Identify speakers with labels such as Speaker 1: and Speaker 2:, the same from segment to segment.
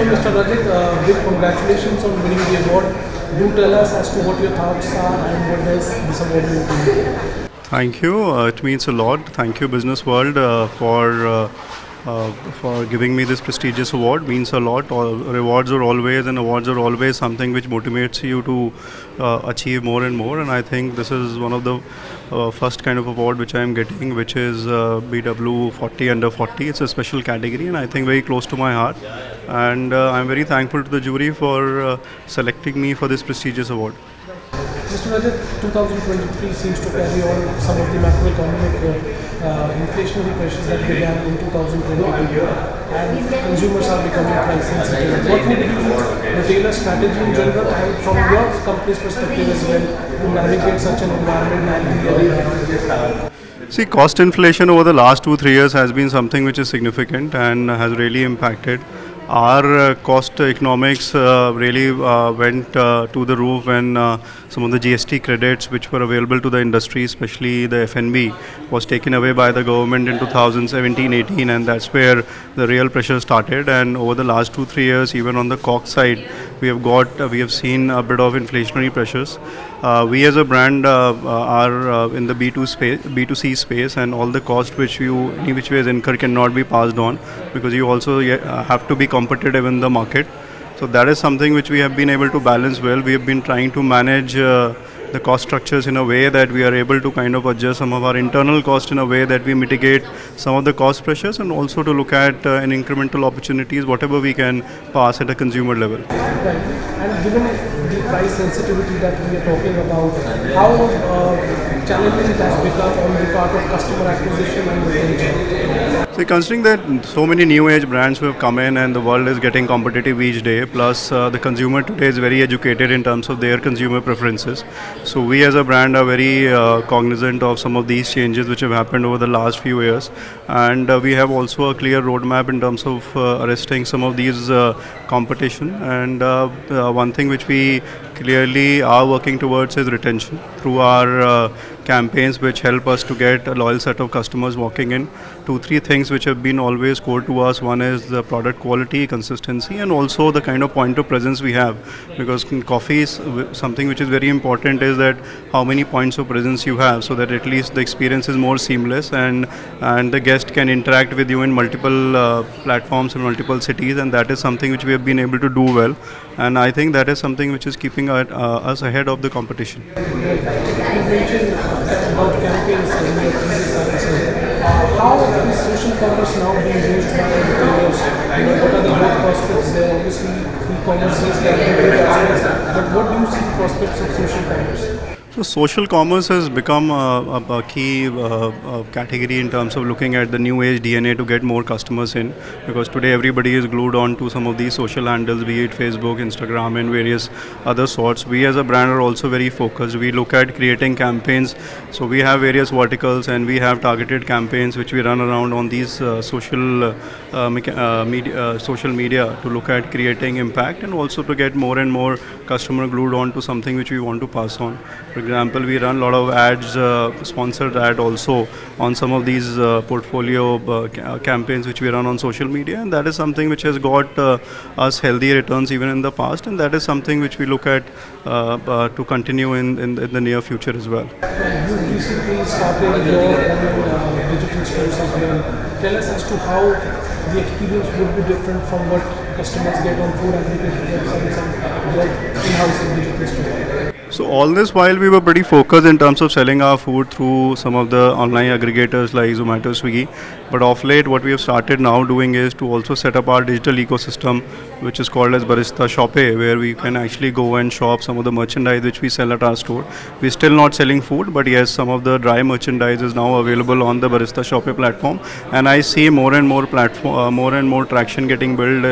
Speaker 1: all, Mr. Rajat, big congratulations on winning the award. Do tell us as to what your thoughts are and what does this award mean to you.
Speaker 2: Thank you. It means a lot. Thank you, Businessworld, for giving me this prestigious award. Means a lot. Rewards are always and awards are always something which motivates you to achieve more and more. And I think this is one of the first kind of award which I am getting, which is BW 40 under 40. It's a special category, and I think very close to my heart. And I'm very thankful to the jury for selecting me for this prestigious award.
Speaker 1: Mr. Rajat, 2023 seems to carry on some of the macroeconomic inflationary pressures that began in 2022, and consumers are becoming price sensitive. What would be the retailer strategy in general, and from your company's perspective as well, to navigate such an environment?
Speaker 2: See, cost inflation over the last 2-3 years has been something which is significant and has really impacted. Our cost economics really went to the roof when some of the GST credits which were available to the industry, especially the F&B, was taken away by the government in 2017-18, and that's where the real pressure started. And over the last 2-3 years, even on the COGS side, we have seen a bit of inflationary pressures. We as a brand are in the B2C space, and all the cost which you any which ways incur cannot be passed on, because you also have to be competitive in the market. So that is something which we have been able to balance well. We have been trying to manage the cost structures in a way that we are able to kind of adjust some of our internal cost in a way that we mitigate some of the cost pressures, and also to look at an incremental opportunities, whatever we can pass at a consumer level.
Speaker 1: Right. And given the price sensitivity that we are talking about, how challenging it has become on the part of customer acquisition and retention?
Speaker 2: So considering that so many new age brands who have come in and the world is getting competitive each day, plus the consumer today is very educated in terms of their consumer preferences. So we as a brand are very cognizant of some of these changes which have happened over the last few years, and we have also a clear roadmap in terms of arresting some of these competition. And one thing which we clearly are working towards is retention through our campaigns which help us to get a loyal set of customers walking in. 2-3 things which have been always core to us. One is the product quality, consistency, and also the kind of point of presence we have, because in coffee is something which is very important is that how many points of presence you have, so that at least the experience is more seamless, and the guest can interact with you in multiple platforms in multiple cities, and that is something which we have been able to do well, and I think that is something which is keeping us ahead of the competition.
Speaker 1: About campaigns how is social commerce now being used by retailers? What are the growth prospects there? Obviously, e-commerce is there, but what do you see the prospects of social commerce?
Speaker 2: So social commerce has become a key category in terms of looking at the new age DNA to get more customers in, because today everybody is glued on to some of these social handles, be it Facebook, Instagram, and various other sorts. We as a brand are also very focused. We look at creating campaigns. So we have various verticals, and we have targeted campaigns which we run around on these social media to look at creating impact, and also to get more and more customer glued on to something which we want to pass on. For example, we run a lot of ads, sponsored ad also on some of these portfolio campaigns which we run on social media, and that is something which has got us healthy returns even in the past, and that is something which we look at to continue in the near future as well.
Speaker 1: You recently started your own digital stores as well. Tell us as to how the experience would be different from what customers get on food aggregator websites and your in-house digital store.
Speaker 2: So all this while we were pretty focused in terms of selling our food through some of the online aggregators like Zomato, Swiggy. But of late what we have started now doing is to also set up our digital ecosystem, which is called as Barista Shop, where we can actually go and shop some of the merchandise which we sell at our store. We're still not selling food, but yes, some of the dry merchandise is now available on the Barista Shop platform, and I see more and more traction getting built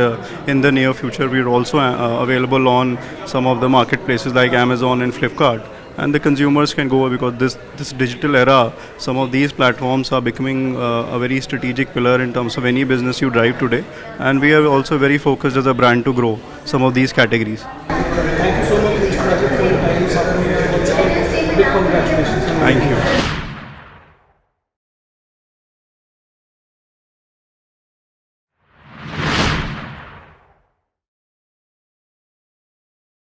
Speaker 2: in the near future. We're also available on some of the marketplaces like Amazon and Flipkart, and the consumers can go, because this digital era, some of these platforms are becoming a very strategic pillar in terms of any business you drive today, and we are also very focused as a brand to grow some of these categories.
Speaker 1: Thank you so much, Mr. Rajat, for your time. Big congratulations.
Speaker 2: Thank you.